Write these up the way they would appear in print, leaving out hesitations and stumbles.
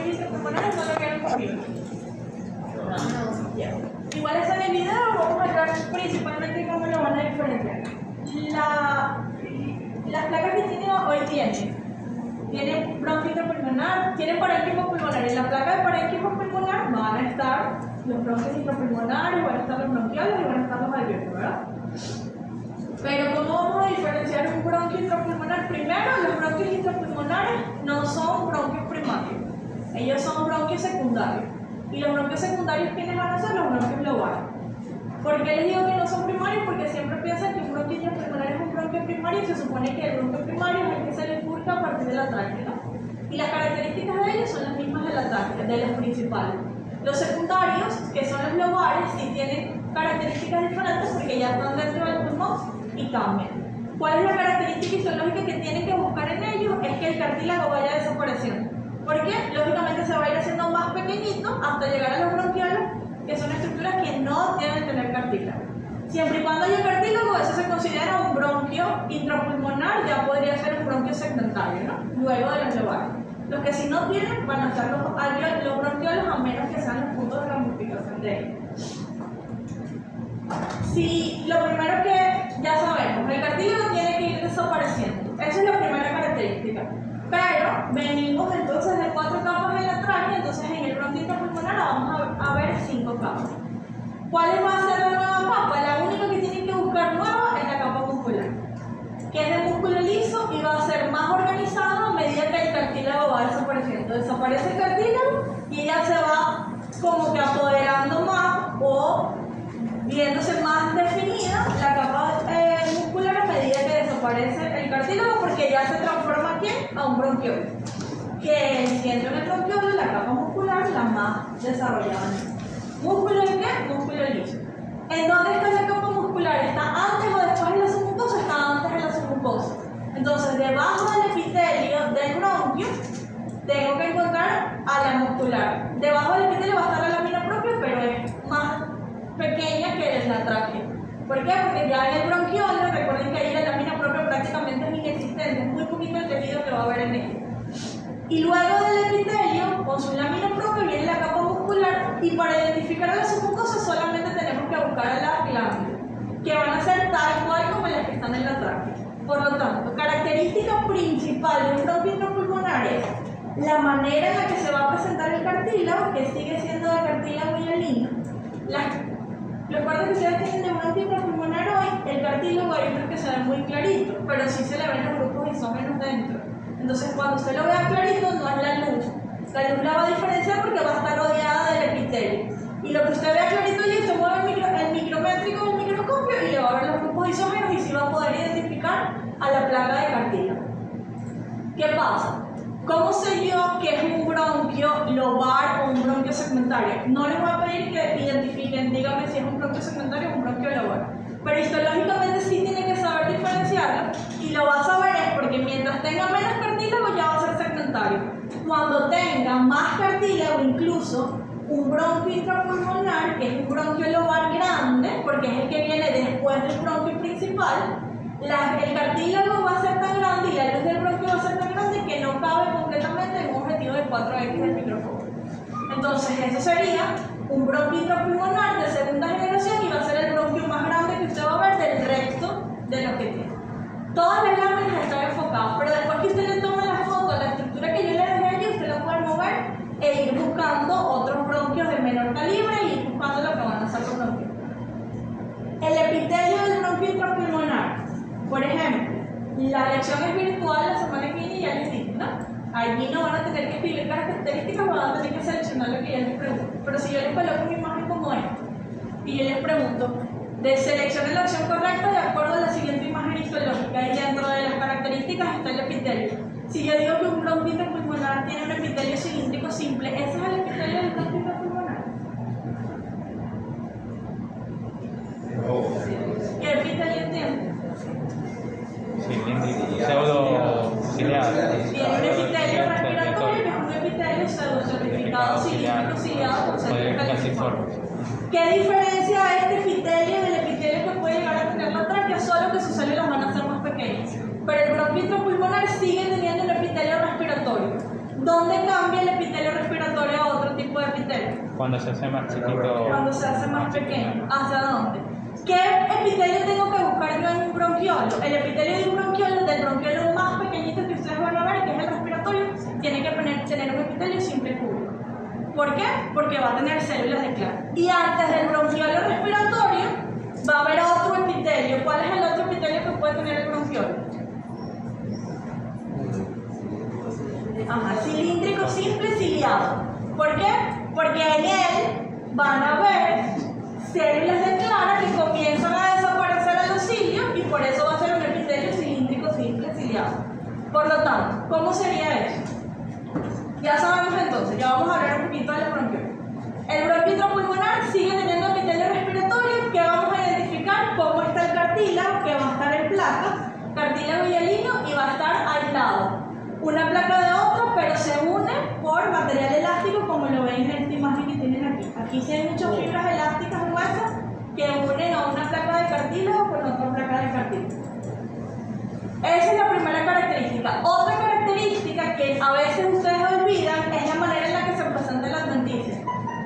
bronquios intrapulmonares no lo vieron conmigo. Igual es en el video, vamos a hablar principalmente cómo lo van a diferenciar. Las placas que tienen bronquio intrapulmonar, tienen parénquima pulmonar. En la placa de parénquima pulmonar van a estar los bronquios intrapulmonares, van a estar los bronquiolos y van a estar los alveolos, ¿verdad? Pero ¿cómo vamos a diferenciar un bronquio intrapulmonar? Primero, los bronquios intrapulmonares no son bronquios primarios, ellos son bronquios secundarios. Y los bronquios secundarios, ¿quiénes van a ser? Los bronquios lobales. ¿Por qué les digo que no son primarios? Porque siempre piensan que un bronquio intrapulmonar es un bronquio primario y se supone que el bronquio primario es el que se le bifurca a partir de la tráquea, ¿no? Y las características de ellos son las mismas de la tráquea, de los principales. Los secundarios, que son los lobales, sí tienen características diferentes porque ya están dentro del pulmón y cambian. ¿Cuál es la característica fisiológica que tienen que buscar en ellos? Es que el cartílago vaya desapareciendo. ¿Por qué? Lógicamente se va a ir haciendo más pequeñito hasta llegar a los bronquiolos, que son estructuras que no deben tener cartílago. Siempre y cuando haya cartílago, eso se considera un bronquio intrapulmonar, ya podría ser un bronquio segmentario, ¿no? Luego de los lobales. Los que si no tienen van a ser los bronquiolos, a menos que sean los puntos de ramificación de ellos. Si lo primero que ya sabemos, el cartílago tiene que ir desapareciendo. Esa es la primera característica. Pero venimos entonces de 4 capas en la tráquea, entonces en el bronquio intrapulmonar vamos a ver 5 capas. ¿Cuál va a ser la nueva capa? La única que tienen que buscar nueva es la capa muscular, que es de músculo liso y va a ser más organizado a medida que el cartílago va desapareciendo. Desaparece el cartílago y ella se va como que apoderando más o viéndose más definida la capa muscular a medida que desaparece el cartílago, porque ya se transforma aquí a un bronquiolo, que siendo en el bronquiolo la capa muscular la más desarrollada. ¿Músculo en qué? Músculo liso. ¿En dónde está la capa muscular? ¿Está antes o después de la submucosa? Está antes de la submucosa. Entonces, debajo del epitelio del bronquio tengo que encontrar a la muscular. Debajo del epitelio va a estar la lámina propia, pero es más pequeña que en la tráquea. ¿Por qué? Porque ya en el bronquiolo, recuerden que ahí la lámina propia prácticamente es inexistente, es muy poquito el tejido que va a haber en ella. Y luego del epitelio, con su lámina propia, viene la capa muscular, y para identificar a la submucosa solamente tenemos que buscar a las glándulas, que van a ser tal cual como las que están en la tráquea. Por lo tanto, característica principal de un bronquio intrapulmonar es la manera en la que se va a presentar el cartílago, que sigue siendo de cartílago hialino. Los cuadros que ustedes tienen de bronquio intrapulmonar hoy, el cartílago hay otros que se ven muy claritos, pero sí se le ven los grupos isógenos dentro. Entonces, cuando usted lo vea clarito, no es la luz. La luz la va a diferenciar porque va a estar rodeada del epitelio. Y lo que usted vea clarito allí, usted mueve el micrométrico del microscopio y le va a ver los grupos isógenos y sí va a poder identificar a la placa de cartílago. ¿Qué pasa? ¿Cómo sé yo que es un bronquio lobar o un bronquio segmentario? No les voy a pedir que identifiquen, díganme si es un bronquio segmentario o un bronquio lobar. Pero histológicamente sí tienen que saber diferenciarlo, y lo vas a saber es porque mientras tenga menos cartílago ya va a ser segmentario. Cuando tenga más cartílago, incluso un bronquio intrapulmonar, que es un bronquio lobar grande, porque es el que viene después del bronquio principal, el cartílago va a ser tan grande y la luz del bronquio va a ser tan grande que no cabe completamente en un objetivo de 4X del micrófono. Entonces, eso sería un bronquio intrapulmonar de segunda generación y va a ser el bronquio más grande que usted va a ver del resto de los que tiene. Todas las láminas están enfocadas, pero después que usted le tome la foto a la estructura que yo le dejé allí, usted lo puede mover e ir buscando otros bronquios de menor calibre y ir buscando lo que van a ser los bronquios. El epitelio del bronquio intrapulmonar, por ejemplo, la lección es virtual la semana que viene y ya les dije, ¿no? Allí no van a tener que escribir características, van a tener que seleccionar lo que yo les pregunto. Pero si yo les coloco una imagen como esta y yo les pregunto, seleccionen la opción correcta de acuerdo a la siguiente imagen histológica, y dentro de las características está el epitelio. Si yo digo que un bronquio intrapulmonar tiene un epitelio cilíndrico simple, ¿ese es el epitelio del bronquio intrapulmonar? ¿Qué epitelio tiene? Pseudo ciliado. Tiene un epitelio respiratorio, que es un epitelio pseudo-certificado cilíndrico ciliado por ser calciforme. ¿Qué diferencia este epitelio del epitelio que puede llegar a tener la tráquea? Solo que sus células van a ser más pequeñas. Pero el bronquio intrapulmonar sigue teniendo un epitelio respiratorio. ¿Dónde cambia el epitelio respiratorio? Cuando se hace más chiquito. Cuando se hace más pequeño. ¿Hacia dónde? ¿Qué epitelio tengo que buscar yo en un bronquiolo? El epitelio de un bronquiolo, del bronquiolo más pequeñito que ustedes van a ver, que es el respiratorio, tiene que tener un epitelio simple público. ¿Por qué? Porque va a tener células de Clark. Y antes del bronquiolo respiratorio va a haber otro epitelio. ¿Cuál es el otro epitelio que puede tener el bronquiolo? Ajá, cilíndrico simple ciliado. ¿Por qué? Porque en él van a haber células de Clara que comienzan a desaparecer a los cilios y por eso va a ser un epitelio cilíndrico simple ciliado. Por lo tanto, ¿cómo sería eso? Ya sabemos entonces, ya vamos a hablar un poquito del bronquio. El bronquio intrapulmonar sigue teniendo epitelio respiratorio que vamos a identificar cómo está el cartílago, que va a estar en placas, cartílago hialino y va a estar aislado. Una placa de otra, pero se une por material elástico, como lo ven en esta imagen que tienen aquí. Aquí sí hay muchas fibras elásticas gruesas que unen a una placa de cartílago con otra placa de cartílago. Esa es la primera característica. Otra característica que a veces ustedes olvidan es la manera en la que se presenta la adventicia.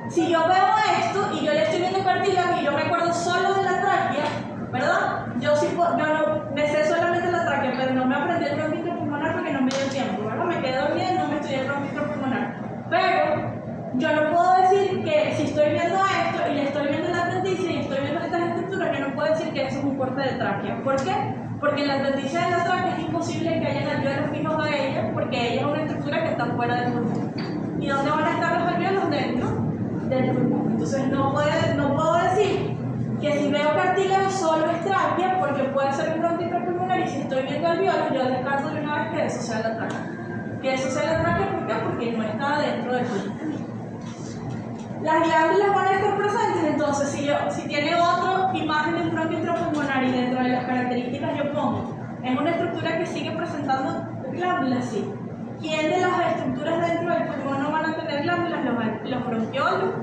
Si yo veo esto y yo le estoy viendo cartílago y yo me acuerdo solo de la tráquea, ¿verdad? Yo no me sé solamente la tráquea, pero no me aprendí el bronquio intrapulmonar porque no me dio tiempo, ¿verdad? Me quedé dormida y no me estudié el bronquio intrapulmonar. Pero yo no puedo decir que si estoy viendo esto y le estoy viendo la adventicia y estoy viendo estas estructuras, yo no puedo decir que eso es un corte de tráquea. ¿Por qué? Porque en la adventicia de la tráquea es imposible que haya alvéolos fijos a ella, porque ella es una estructura que está fuera del pulmón. ¿Y dónde van a estar los alvéolos? Dentro del pulmón. Entonces no puedo decir que si veo cartílago solo es tráquea, porque puede ser un bronquio intrapulmonar, y si estoy viendo alvéolos, yo descarto de una vez que eso sea la tráquea. Que eso sea la tráquea, ¿por qué? Porque no está dentro del pulmón. Las glándulas van a estar presentes, entonces si tiene otra imagen de un bronquio intrapulmonar y dentro de las características yo pongo, es una estructura que sigue presentando glándulas, sí. ¿Quién de las estructuras dentro del pulmón no van a tener glándulas? Los bronquiolos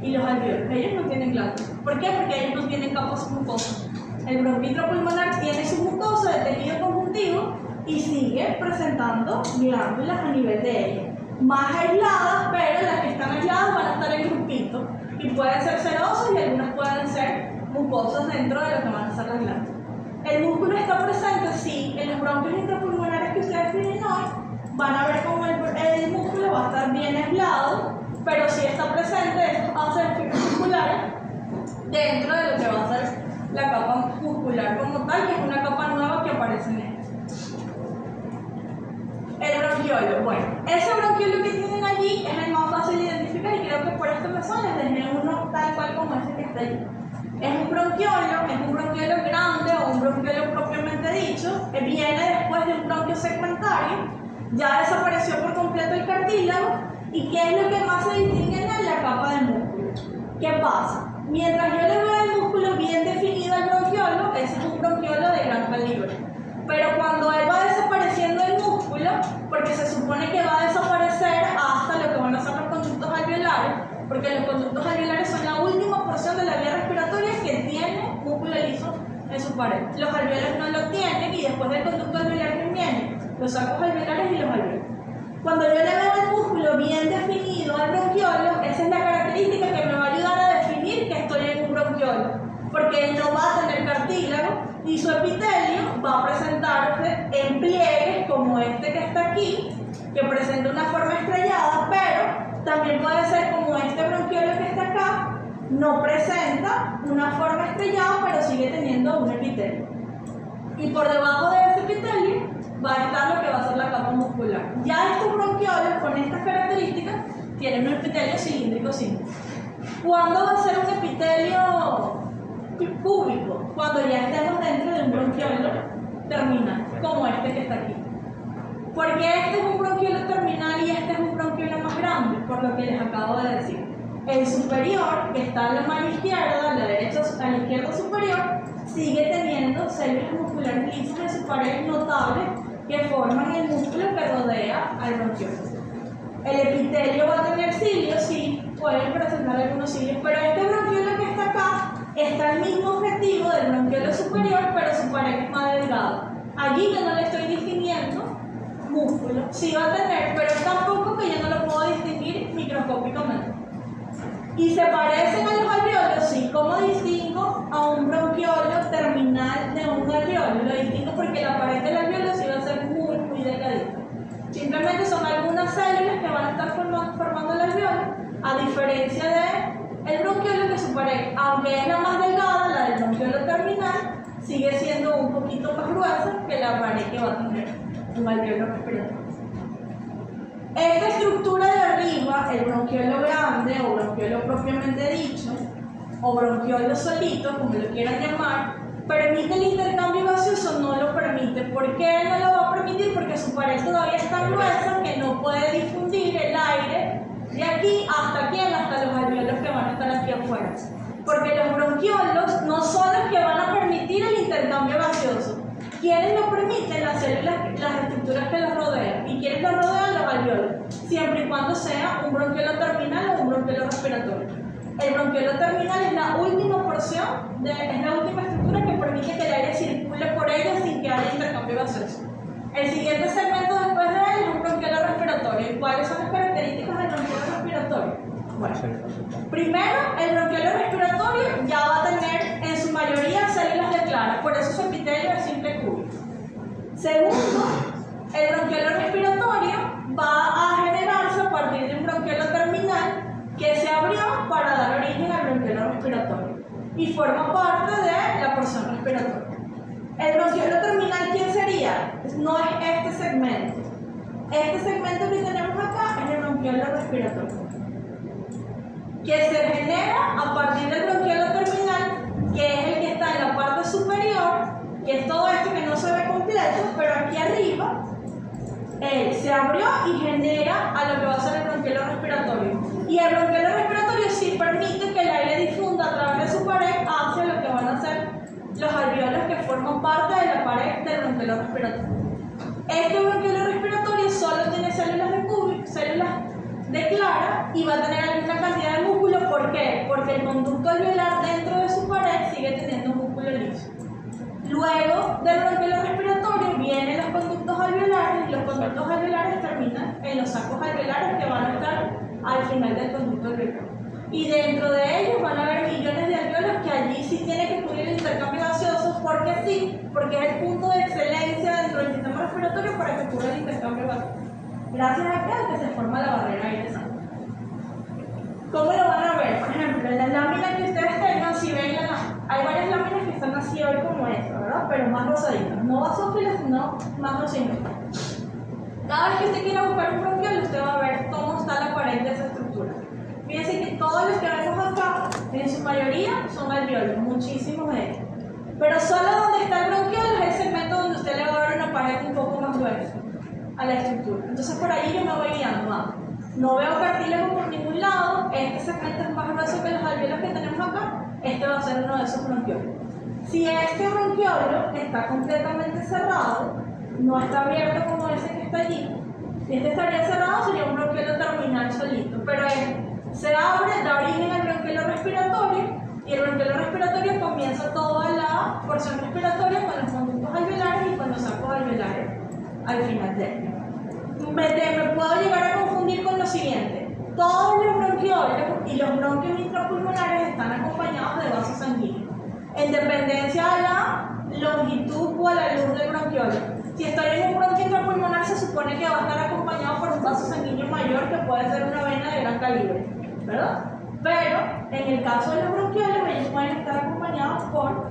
y los alvéolos. Ellos no tienen glándulas. ¿Por qué? Porque ellos no tienen capas mucosas. El bronquio intrapulmonar tiene su mucosa de tejido conjuntivo y sigue presentando glándulas a nivel de ella. Más aisladas, pero las que están aisladas van a estar en grupitos y pueden ser serosas y algunas pueden ser mucosas dentro de lo que van a ser las glándulas. ¿El músculo está presente? Sí. En los bronquios intrapulmonares que ustedes tienen hoy van a ver cómo el músculo va a estar bien aislado, pero sí está presente estos ácidos fibras musculares dentro de lo que va a ser la capa muscular como tal, que es una capa nueva que aparece en él. El bronquiolo, bueno, ese bronquiolo que tienen allí es el más fácil de identificar y creo que por esto me son, les dejé uno tal cual como ese que está allí. Es un bronquiolo grande o un bronquiolo propiamente dicho, que viene después de un bronquio segmentario, ya desapareció por completo el cartílago, y ¿qué es lo que más se distingue en él? La capa de músculo. ¿Qué pasa? Mientras yo le veo el músculo bien definido al bronquiolo, ese es un bronquiolo de gran calibre. Pero cuando él va desapareciendo el músculo, porque se supone que va a desaparecer hasta lo que van a ser los conductos alveolares, porque los conductos alveolares son la última porción de la vía respiratoria que tiene músculo liso en su pared. Los alveolos no lo tienen y después del conducto alveolar que viene, los sacos alveolares y los alveolos. Cuando yo le veo el músculo bien definido al bronquiolo, esa es la característica que me va a ayudar a definir que estoy en un bronquiolo, porque él no va a tener cartílago y su epitelio va a presentarse en pliegues como este que está aquí, que presenta una forma estrellada, pero también puede ser como este bronquiolo que está acá, no presenta una forma estrellada, pero sigue teniendo un epitelio. Y por debajo de ese epitelio va a estar lo que va a ser la capa muscular. Ya estos bronquiolos con estas características tienen un epitelio cilíndrico simple. ¿Cuándo va a ser un epitelio público? Cuando ya estemos dentro de un bronquiolo terminal, como este que está aquí. Porque este es un bronquiolo terminal y este es un bronquiolo más grande, por lo que les acabo de decir. El superior, que está a la mano izquierda, a la izquierda superior, sigue teniendo células musculares lisas en su pared notables que forman el músculo que rodea al bronquiolo. El epitelio va a tener cilios, sí, pueden presentar algunos cilios, pero este bronquiolo que está acá está el mismo objetivo del bronquiolo superior, pero su pared es más delgada. Allí yo no le estoy distinguiendo músculo, sí va a tener, pero tampoco que yo no lo puedo distinguir microscópicamente. ¿Y se parecen a los alveolos? Sí. ¿Cómo distingo a un bronquiolo terminal de un alveolo? Lo distingo porque la pared del alveolo sí va a ser muy delgadita. Simplemente son algunas células que van a estar formando el alveolo, a diferencia del bronquiolo, que su pared, aunque es la más delgada, la del bronquiolo terminal, sigue siendo un poquito más gruesa que la pared que va a tener un alveolo respiratorio. Esta estructura de arriba, el bronquiolo grande o bronquiolo propiamente dicho, o bronquiolo solito, como lo quieran llamar, ¿permite el intercambio gaseoso? No lo permite. ¿Por qué no lo va a permitir? Porque su pared todavía es tan gruesa que no puede difundir el aire de aquí hasta aquí, hasta los alveolos que van a estar aquí afuera. Porque los bronquiolos no son los que van a permitir el intercambio gaseoso. ¿Quiénes lo permiten? Las células, las estructuras que los rodean. ¿Y quiénes los rodean? Los alveolos. Siempre y cuando sea un bronquiolo terminal o un bronquiolo respiratorio. El bronquiolo terminal es la última porción, es la última estructura que permite que el aire circule por ella sin que haya intercambio gaseoso. El siguiente segmento después de él es un bronquiolo respiratorio. ¿Y cuáles son las características del bronquiolo respiratorio? Bueno, primero, el bronquiolo respiratorio ya va a tener en su mayoría células de clara, por eso su epitelio es simple cúbico. Segundo, el bronquiolo respiratorio va a generarse a partir de un bronquiolo terminal que se abrió para dar origen al bronquiolo respiratorio y forma parte de la porción respiratoria. El bronquiolo terminal, ¿quién sería? No es este segmento. Este segmento que tenemos acá es el bronquiolo respiratorio, que se genera a partir del bronquiolo terminal, que es el que está en la parte superior, que es todo esto que no se ve completo, pero aquí arriba se abrió y genera a lo que va a ser el bronquiolo respiratorio. Y el bronquiolo respiratorio sí permite que el aire difunda a través de su pared hacia lo que van a ser los alveolos que forman parte de la pared del bronquiolo respiratorio. Este bronquiolo respiratorio solo tiene células de cúbico, células de clara, y va a tener alguna cantidad de músculo. ¿Por qué? Porque el conducto alveolar dentro de su pared sigue teniendo músculo liso. Luego del bronquiolo respiratorio vienen los conductos alveolares, y los conductos alveolares terminan en los sacos alveolares que van a estar al final del conducto alveolar. Y dentro de ellos van a haber millones de alveolos que allí sí tiene que ocurrir el intercambio gaseoso, porque sí, porque es el punto de excelencia dentro del sistema respiratorio para que ocurra el intercambio gaseoso. Gracias a que se forma la barrera aire-sangre. ¿Cómo lo van a ver? Por ejemplo, en la lámina que ustedes tengan, si ven hay varias láminas que están así hoy como esta, ¿verdad? Pero más rosaditas. No basófilas, sino más rosaditas. Cada vez que usted quiera buscar un bronquiolo, usted va a ver cómo está la pared de esa estructura. Fíjense que todos los que vemos acá, en su mayoría, son alveolos, muchísimos de ellos. Pero solo donde está el bronquiolo es el segmento donde usted le va a ver una pared un poco más gruesa a la estructura. Entonces por ahí yo me voy guiando. No veo cartílago por ningún lado, este segmento es más grueso que los alveolos que tenemos acá, este va a ser uno de esos bronquiolos. Si este bronquiolo está completamente cerrado, no está abierto como ese que está allí, si este estaría cerrado sería un bronquiolo terminal solito, pero se abre, da origen al bronquiolo respiratorio, y el bronquiolo respiratorio comienza toda la porción respiratoria con los conductos alveolares y con los sacos alveolares al final de él. Me puedo llegar a confundir con lo siguiente: todos los bronquiolos y los bronquios intrapulmonares están acompañados de vasos sanguíneos, en dependencia a la longitud o a la luz del bronquiolo. Si estoy en un bronquio intrapulmonar, se supone que va a estar acompañado por un vaso sanguíneo mayor, que puede ser una vena de gran calibre, ¿verdad? Pero en el caso de los bronquiolos, ellos pueden estar acompañados por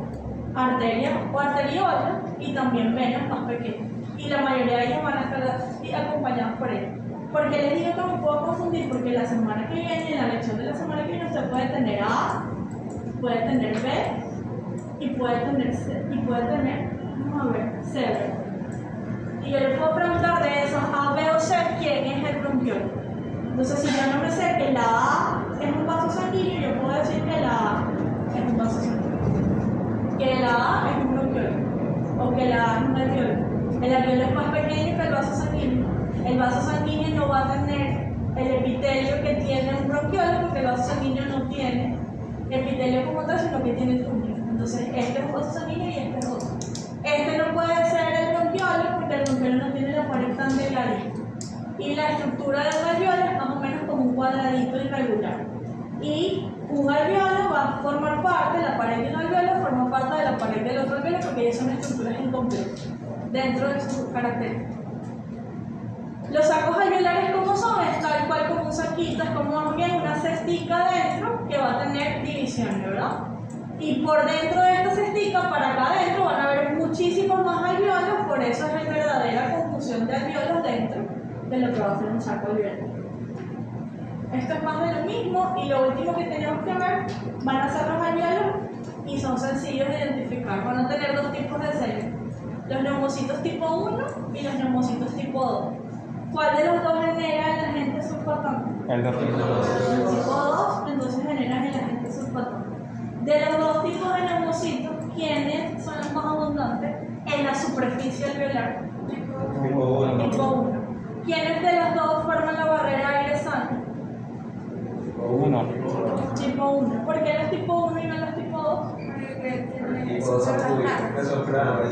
arterias o arteriolas y también venas más pequeñas. Y la mayoría de ellos van a estar acompañados por ellos. ¿Por qué les digo que me puedo confundir? Porque la semana que viene, en la lección de la semana que viene, usted puede tener A, puede tener B y puede tener C, y puede tener, vamos a ver, C. Y yo le puedo preguntar de esos A, B o C, ¿quién es el bronquiolo? Entonces, si yo no me sé que la A es un vaso sanguíneo, yo puedo decir que la A es un vaso sanguíneo, que la A es un bronquiolo, o que la A es un alveolo. El alveolo es más pequeño que el vaso sanguíneo. El vaso sanguíneo no va a tener el epitelio que tiene un bronquiolo, porque el vaso sanguíneo no tiene epitelio como tal, sino que tiene túnel. Entonces, este es un vaso sanguíneo y este es otro. Este no puede ser el bronquiolo porque el bronquiolo no tiene la pared tan delgadita. Y la estructura de un alveolo es más o menos como un cuadradito irregular. Y un alveolo va a formar parte, la pared de un alveolo forma parte de la pared del otro alveolo porque ellos son estructuras incompletas dentro de sus características. Los sacos alveolares, como son, es tal cual como un saquito, es como más bien una cestica dentro que va a tener divisiones, ¿verdad? Y por dentro de esta cestica, para acá adentro, van a haber muchísimos más alveolos, por eso es la verdadera confusión de alveolos dentro de lo que va a ser un saco alveolar. Esto es más de lo mismo, y lo último que tenemos que ver van a ser los alveolos, y son sencillos de identificar. Van a tener dos tipos de células, los neumocitos tipo 1 y los neumocitos tipo 2. ¿Cuál de los dos genera el agente surfactante? El Tipo 2, entonces generan el agente surfactante. De los dos tipos de neumocitos, ¿quiénes son los más abundantes en la superficie alveolar? Tipo 1. Tipo 1. ¿Quiénes de los dos forman la barrera aire-sangre? 1. Tipo 1. ¿Por qué los tipo 1 y no los tipo 2?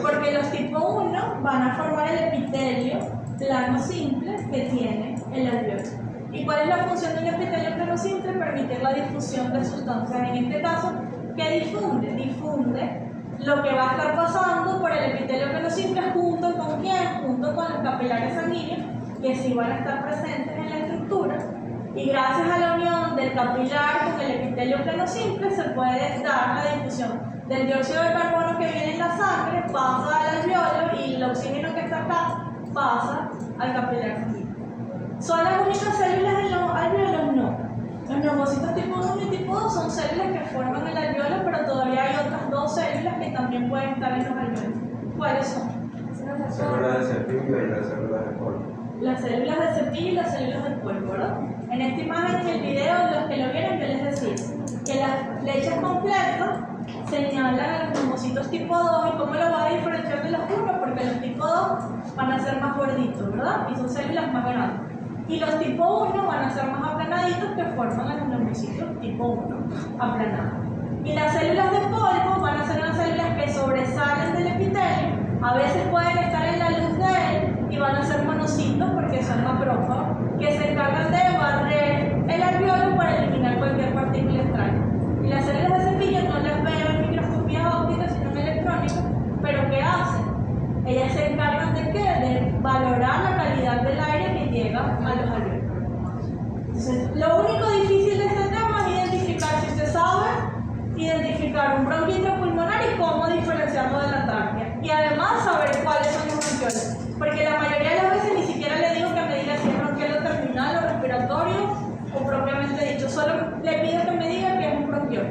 Porque los tipo 1 van a formar el epitelio plano simple que tiene el alveolo. ¿Y cuál es la función del epitelio plano simple? Permitir la difusión de sustancias. En este caso, ¿qué difunde? Difunde lo que va a estar pasando por el epitelio plano simple junto con quién? Junto con los capilares sanguíneos que sí van a estar presentes en la estructura. Y gracias a la unión del capilar con el epitelio plano simple se puede dar la difusión del dióxido de carbono que viene en la sangre, pasa al alveolo y el oxígeno que está acá pasa al capilar sanguíneo. ¿Son las únicas células en los alveolos? No. Los neumocitos tipo 1 y tipo 2 son células que forman el alveolo, pero todavía hay otras dos células que también pueden estar en los alveolos. ¿Cuáles son? Las células de cepillo y las células de polvo. Las células de cepillo y las células del polvo, ¿verdad? En esta imagen, en el video, los que lo vieron, yo les decía que las flechas completas señalan a los neumocitos tipo 2 y cómo lo va a diferenciar de los 1, porque los tipo 2 van a ser más gorditos, ¿verdad? Y son células más grandes. Y los tipo 1 van a ser más aplanaditos, que forman a los neumocitos tipo 1 aplanados. Y las células de polvo van a ser unas células que sobresalen del epitelio, a veces pueden estar en la luz de él y van a ser monocitos porque son macrófagos, que se encargan de barrer el alveolo para eliminar cualquier partícula extraña. Y las células de cepillo no las veo en microscopía óptica, sino en electrónica, pero ¿qué hacen? Ellas se encargan de ¿qué? De valorar la calidad del aire que llega a los alveolos. Entonces, lo único difícil de este tema es identificar, si usted sabe, identificar un bronquito pulmonar y cómo diferenciarlo de la tráquea. Y además saber cuáles son los bronquiolos. Porque la mayoría de las veces ni siquiera le digo que me diga si es bronquiolo terminal o respiratorio o propiamente dicho. Solo le pido que me diga que es un bronquiolo.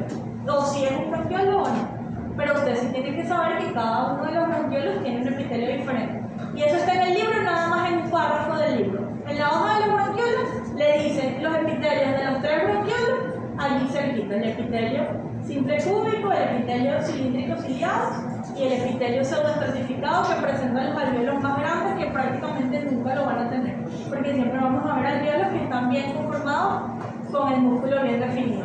O si es un bronquiolo o no. Pero usted sí tiene que saber que cada uno de los bronquiolos tiene un epitelio diferente. Y eso está en el libro, nada más en un párrafo del libro. En la hoja de los bronquiolos le dicen los epitelios de los 3 bronquiolos, allí cerquita. El epitelio simple cúbico, el epitelio cilíndrico ciliado y el epitelio pseudoestratificado que presentan los alveolos más grandes que prácticamente nunca lo van a tener. Porque siempre vamos a ver alveolos que están bien conformados con el músculo bien definido.